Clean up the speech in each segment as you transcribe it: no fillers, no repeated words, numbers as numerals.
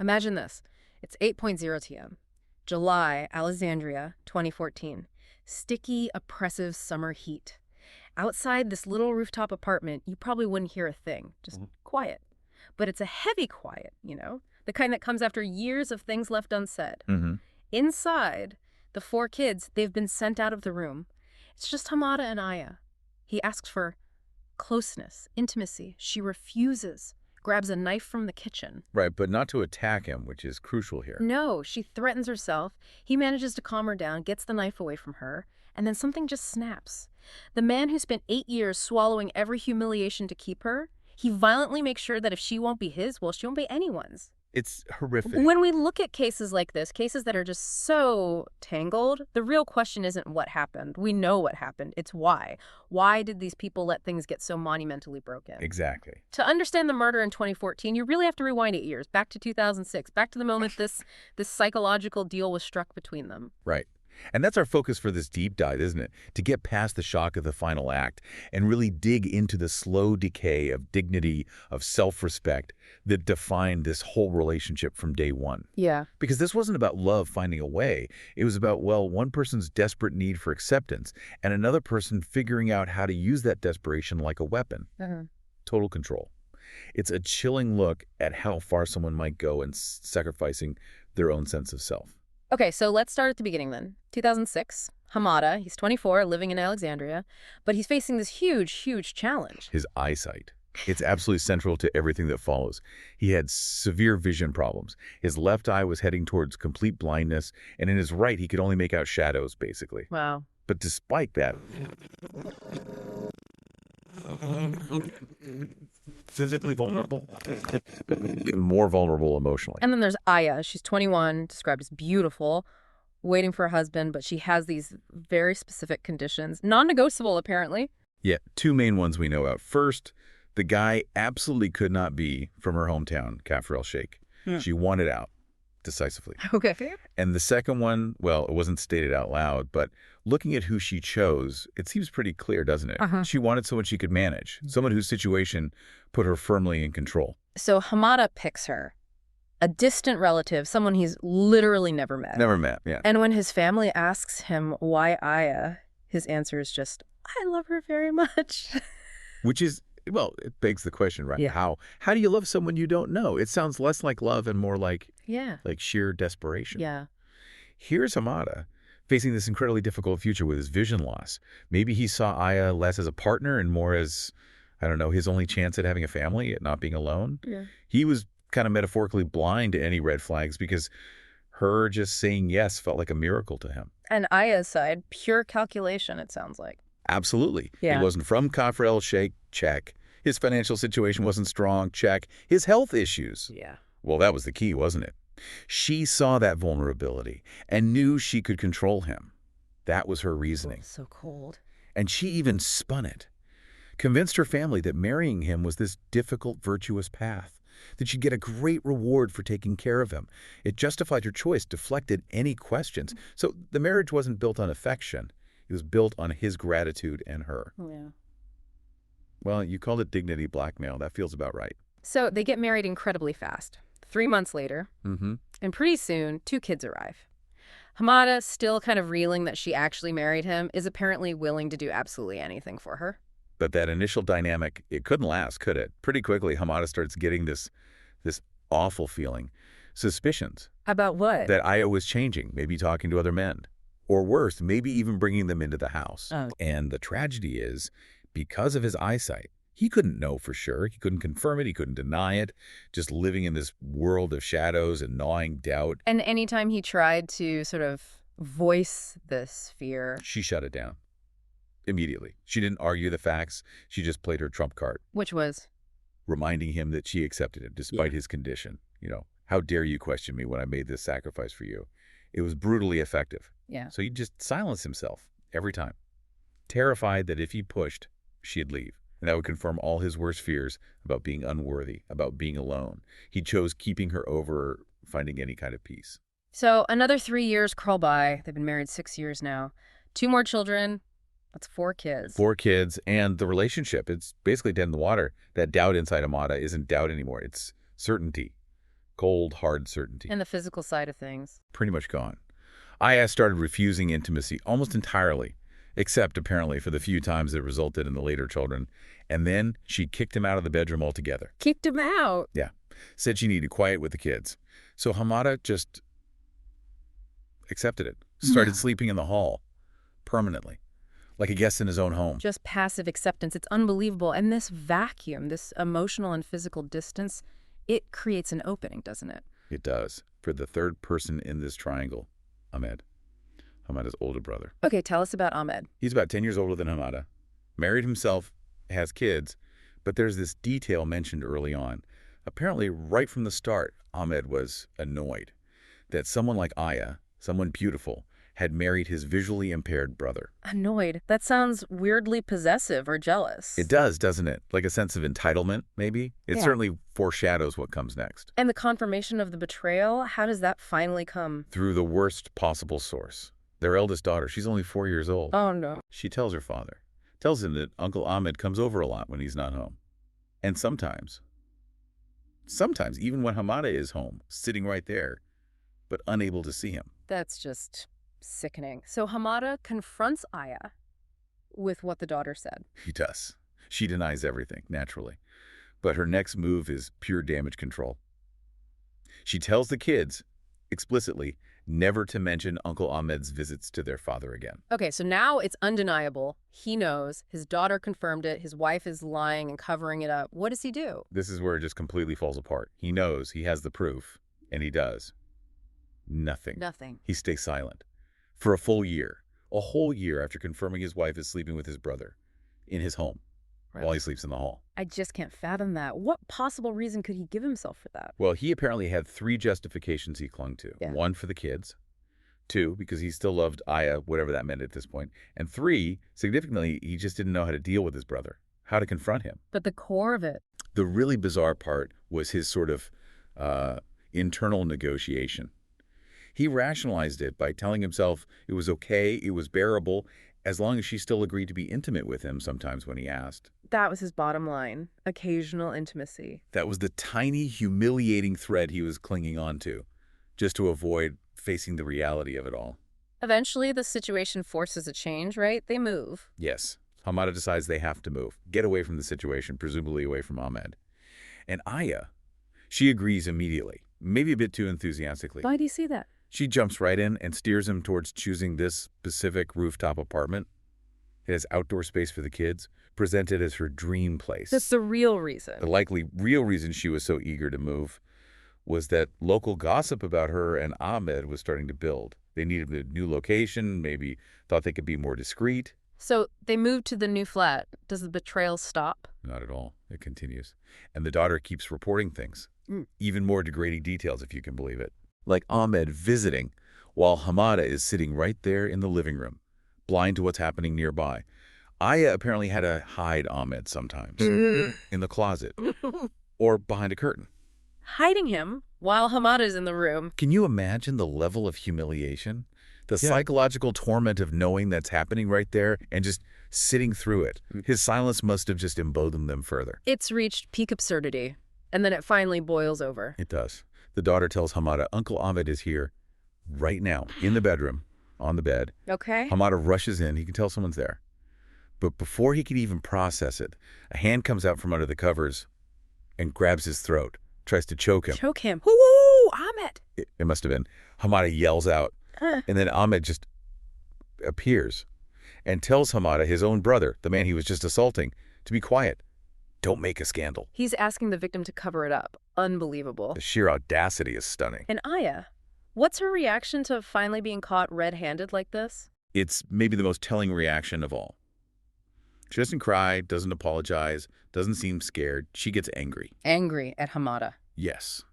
Imagine this. It's 8:00 p.m. July, Alexandria, 2014. Sticky, oppressive summer heat. Outside this little rooftop apartment, you probably wouldn't hear a thing. Just quiet. But it's a heavy quiet, the kind that comes after years of things left unsaid. Inside, the 4 kids, they've been sent out of the room. It's just Hamada and Aya. He asks for closeness, intimacy. She refuses, grabs a knife from the kitchen. Right, but not to attack him, which is crucial here. No, she threatens herself. He manages to calm her down, gets the knife away from her, and then something just snaps. The man who spent 8 years swallowing every humiliation to keep her, he violently makes sure that if she won't be his, well, she won't be anyone's. It's horrific. When we look at cases like this, cases that are just so tangled, the real question isn't what happened. We know what happened. It's why. Why did these people let things get so monumentally broken? Exactly. To understand the murder in 2014, you really have to rewind 8 years, back to 2006, back to the moment this psychological deal was struck between them. Right. And that's our focus for this deep dive, isn't it? To get past the shock of the final act and really dig into the slow decay of dignity, of self-respect that defined this whole relationship from day one. Yeah. Because this wasn't about love finding a way. It was about, well, one person's desperate need for acceptance and another person figuring out how to use that desperation like a weapon. Total control. It's a chilling look at how far someone might go in sacrificing their own sense of self. Okay, so let's start at the beginning then. 2006, Hamada, he's 24, living in Alexandria, but he's facing this huge, huge challenge. His eyesight. It's absolutely central to everything that follows. He had severe vision problems. His left eye was heading towards complete blindness, and in his right, he could only make out shadows, basically. Wow. But despite that, physically vulnerable, more vulnerable emotionally. And then there's Aya. She's 21, described as beautiful, waiting for a husband, but she has these very specific conditions, non-negotiable apparently. Yeah, 2 main ones we know about. First, the guy absolutely could not be from her hometown, Kafr el-Sheikh. She wanted out decisively. Okay. And the second one, well, it wasn't stated out loud, but looking at who she chose, it seems pretty clear, doesn't it? She wanted someone she could manage, someone whose situation put her firmly in control. So Hamada picks her, a distant relative, someone he's literally never met. Never met, yeah. And when his family asks him why Aya, his answer is just, I love her very much. Which is, well, it begs the question, right? Yeah. How do you love someone you don't know? It sounds less like love and more like sheer desperation. Yeah. Here's Hamada facing this incredibly difficult future with his vision loss. Maybe he saw Aya less as a partner and more as, I don't know, his only chance at having a family, at not being alone. Yeah. He was kind of metaphorically blind to any red flags because her just saying yes felt like a miracle to him. And Aya's side, pure calculation, it sounds like. Absolutely. Yeah. He wasn't from Kafr el-Sheikh, check. His financial situation wasn't strong, check. His health issues. Yeah. Well, that was the key, wasn't it? She saw that vulnerability and knew she could control him. That was her reasoning. So cold. And she even spun it. Convinced her family that marrying him was this difficult, virtuous path, that she'd get a great reward for taking care of him. It justified her choice, deflected any questions. So the marriage wasn't built on affection. It was built on his gratitude and her. Yeah. Well, you called it dignity blackmail. That feels about right. So they get married incredibly fast. 3 months later, and pretty soon, 2 kids arrive. Hamada, still kind of reeling that she actually married him, is apparently willing to do absolutely anything for her. But that initial dynamic, it couldn't last, could it? Pretty quickly, Hamada starts getting this awful feeling. Suspicions. About what? That Aya was changing, maybe talking to other men. Or worse, maybe even bringing them into the house. Oh. And the tragedy is, because of his eyesight, he couldn't know for sure. He couldn't confirm it. He couldn't deny it. Just living in this world of shadows and gnawing doubt. And anytime he tried to sort of voice this fear, she shut it down. Immediately. She didn't argue the facts. She just played her trump card. Which was? Reminding him that she accepted him despite his condition. How dare you question me when I made this sacrifice for you? It was brutally effective. Yeah. So he just silenced himself every time. Terrified that if he pushed, she'd leave. And that would confirm all his worst fears about being unworthy, about being alone. He chose keeping her over finding any kind of peace. So another 3 years crawl by. They've been married 6 years now. 2 more children. That's 4 kids. 4 kids, and the relationship, it's basically dead in the water. That doubt inside Hamada isn't doubt anymore. It's certainty. Cold, hard certainty. And the physical side of things. Pretty much gone. Aya started refusing intimacy almost entirely, except apparently for the few times that resulted in the later children. And then she kicked him out of the bedroom altogether. Kicked him out. Yeah. Said she needed quiet with the kids. So Hamada just accepted it. Started sleeping in the hall permanently, like a guest in his own home. Just passive acceptance. It's unbelievable. And this vacuum, this emotional and physical distance, it creates an opening, doesn't it? It does. For the third person in this triangle, Ahmed. Hamada's older brother. Okay, tell us about Ahmed. He's about 10 years older than Hamada. Married himself, has kids, but there's this detail mentioned early on. Apparently, right from the start, Ahmed was annoyed that someone like Aya, someone beautiful, had married his visually impaired brother. Annoyed. That sounds weirdly possessive or jealous. It does, doesn't it? Like a sense of entitlement, maybe? It Yeah. certainly foreshadows what comes next. And the confirmation of the betrayal, how does that finally come? Through the worst possible source. Their eldest daughter, she's only 4 years old. Oh, no. She tells her father, tells him that Uncle Ahmed comes over a lot when he's not home. And sometimes, even when Hamada is home, sitting right there, but unable to see him. That's just sickening. So Hamada confronts Aya with what the daughter said. He does. She denies everything, naturally. But her next move is pure damage control. She tells the kids, explicitly, never to mention Uncle Ahmed's visits to their father again. Okay, so now it's undeniable. He knows. His daughter confirmed it. His wife is lying and covering it up. What does he do? This is where it just completely falls apart. He knows, he has the proof, and he does. Nothing. Nothing. He stays silent. For a full year. A whole year after confirming his wife is sleeping with his brother. In his home. Right. While he sleeps in the hall. I just can't fathom that. What possible reason could he give himself for that? Well, he apparently had 3 justifications he clung to. Yeah. 1 for the kids. 2, because he still loved Aya, whatever that meant at this point. And 3, significantly, he just didn't know how to deal with his brother. How to confront him. But the core of it. The really bizarre part was his sort of internal negotiation. He rationalized it by telling himself it was okay, it was bearable, as long as she still agreed to be intimate with him sometimes when he asked. That was his bottom line. Occasional intimacy. That was the tiny, humiliating thread he was clinging on to, just to avoid facing the reality of it all. Eventually, the situation forces a change, right? They move. Yes. Hamada decides they have to move, get away from the situation, presumably away from Ahmed. And Aya, she agrees immediately, maybe a bit too enthusiastically. Why do you see that? She jumps right in and steers him towards choosing this specific rooftop apartment. It has outdoor space for the kids, presented as her dream place. That's the real reason. The likely real reason she was so eager to move was that local gossip about her and Ahmed was starting to build. They needed a new location, maybe thought they could be more discreet. So they moved to the new flat. Does the betrayal stop? Not at all. It continues. And the daughter keeps reporting things. Even more degrading details, if you can believe it. Like Ahmed visiting while Hamada is sitting right there in the living room, blind to what's happening nearby. Aya apparently had to hide Ahmed sometimes. In the closet. Or behind a curtain. Hiding him while Hamada is in the room. Can you imagine the level of humiliation? The psychological torment of knowing that's happening right there and just sitting through it. His silence must have just emboldened them further. It's reached peak absurdity. And then it finally boils over. It does. The daughter tells Hamada, Uncle Ahmed is here right now, in the bedroom, on the bed. Okay. Hamada rushes in. He can tell someone's there. But before he can even process it, a hand comes out from under the covers and grabs his throat, tries to choke him. Choke him. Woo, Ahmed. It must have been. Hamada yells out, and then Ahmed just appears and tells Hamada, his own brother, the man he was just assaulting, to be quiet. Don't make a scandal. He's asking the victim to cover it up. Unbelievable. The sheer audacity is stunning. And Aya, what's her reaction to finally being caught red-handed like this? It's maybe the most telling reaction of all. She doesn't cry, doesn't apologize, doesn't seem scared. She gets angry. Angry at Hamada. Yes.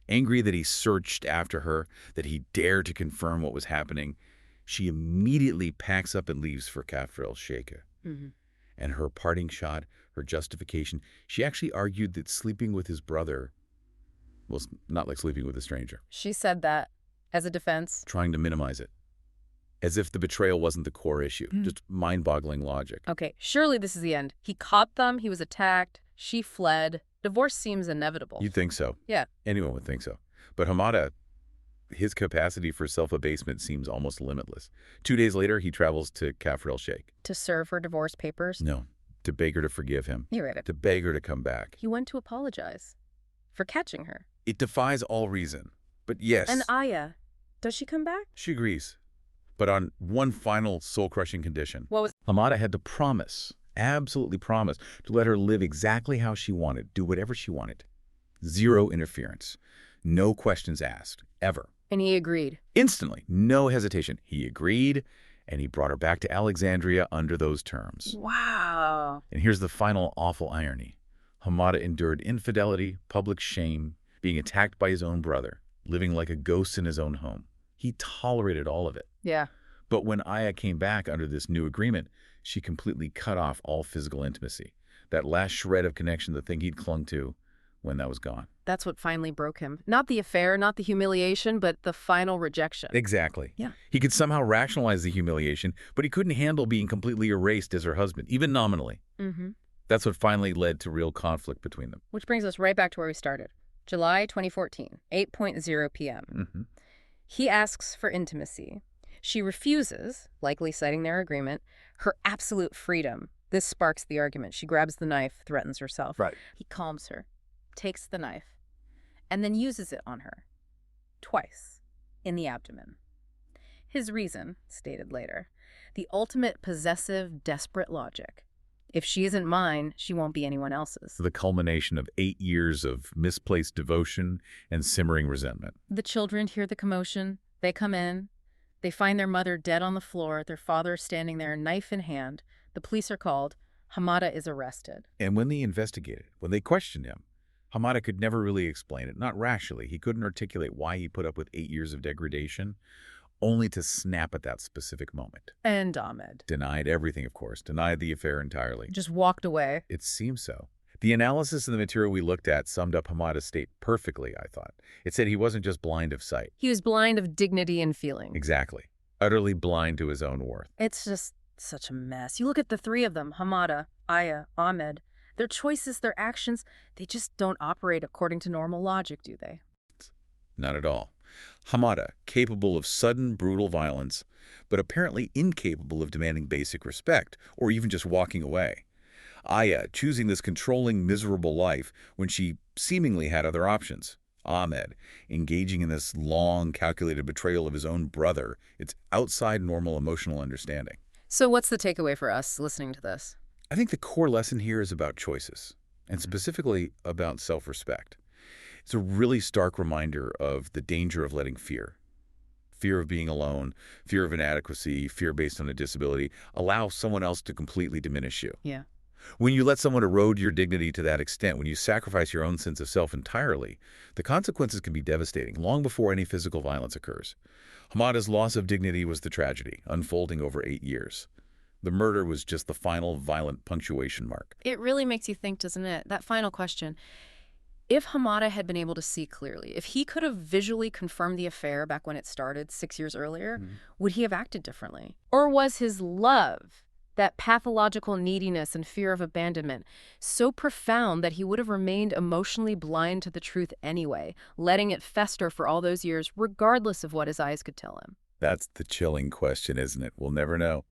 Angry that he searched after her, that he dared to confirm what was happening. She immediately packs up and leaves for Kafr el-Sheikh. And her parting shot, her justification, she actually argued that sleeping with his brother was not like sleeping with a stranger. She said that as a defense. Trying to minimize it. As if the betrayal wasn't the core issue. Just mind-boggling logic. Okay, surely this is the end. He caught them, he was attacked, she fled. Divorce seems inevitable. You'd think so. Yeah. Anyone would think so. But Hamada, his capacity for self-abasement seems almost limitless. 2 days later, he travels to Kafr el-Sheikh. To serve her divorce papers? No, to beg her to forgive him. You read it. To beg her to come back. He went to apologize for catching her. It defies all reason. But yes, And Aya, does she come back? she agrees. But on one final soul-crushing condition. What was... Hamada had to promise, absolutely promise, to let her live exactly how she wanted, do whatever she wanted. Zero interference. No questions asked, ever. And he agreed. Instantly, no hesitation. He agreed, and he brought her back to Alexandria under those terms. Wow. And here's the final awful irony. Hamada endured infidelity, public shame, being attacked by his own brother, living like a ghost in his own home. He tolerated all of it. Yeah. But when Aya came back under this new agreement, she completely cut off all physical intimacy. That last shred of connection, the thing he'd clung to, when that was gone. That's what finally broke him. Not the affair, not the humiliation, but the final rejection. Exactly. Yeah. He could somehow rationalize the humiliation, but he couldn't handle being completely erased as her husband, even nominally. Mm-hmm. That's what finally led to real conflict between them. Which brings us right back to where we started. July 2014, 8:00 p.m. Mm-hmm. He asks for intimacy. She refuses, likely citing their agreement, her absolute freedom. This sparks the argument. She grabs the knife, threatens herself. Right. He calms her, takes the knife, and then uses it on her. Twice. In the abdomen. His reason, stated later, the ultimate possessive, desperate logic. If she isn't mine, she won't be anyone else's. The culmination of 8 years of misplaced devotion and simmering resentment. The children hear the commotion. They come in. They find their mother dead on the floor, their father standing there, knife in hand. The police are called. Hamada is arrested. And when they investigated, when they questioned him, Hamada could never really explain it, not rationally. He couldn't articulate why he put up with 8 years of degradation, only to snap at that specific moment. And Ahmed. Denied everything, of course, denied the affair entirely. Just walked away. It seems so. The analysis of the material we looked at summed up Hamada's state perfectly, I thought. It said he wasn't just blind of sight. He was blind of dignity and feeling. Exactly. Utterly blind to his own worth. It's just such a mess. You look at the three of them, Hamada, Aya, Ahmed. Their choices, their actions, they just don't operate according to normal logic, do they? Not at all. Hamada, capable of sudden, brutal violence, but apparently incapable of demanding basic respect, or even just walking away. Aya, choosing this controlling, miserable life when she seemingly had other options. Ahmed, engaging in this long, calculated betrayal of his own brother. It's outside normal emotional understanding. So what's the takeaway for us listening to this? I think the core lesson here is about choices, and specifically about self-respect. It's a really stark reminder of the danger of letting fear of being alone, fear of inadequacy, fear based on a disability, allow someone else to completely diminish you. Yeah. When you let someone erode your dignity to that extent, when you sacrifice your own sense of self entirely, the consequences can be devastating long before any physical violence occurs. Hamada's loss of dignity was the tragedy, unfolding over 8 years. The murder was just the final violent punctuation mark. It really makes you think, doesn't it? That final question. If Hamada had been able to see clearly, if he could have visually confirmed the affair back when it started 6 years earlier, would he have acted differently? Or was his love, that pathological neediness and fear of abandonment, so profound that he would have remained emotionally blind to the truth anyway, letting it fester for all those years, regardless of what his eyes could tell him? That's the chilling question, isn't it? We'll never know.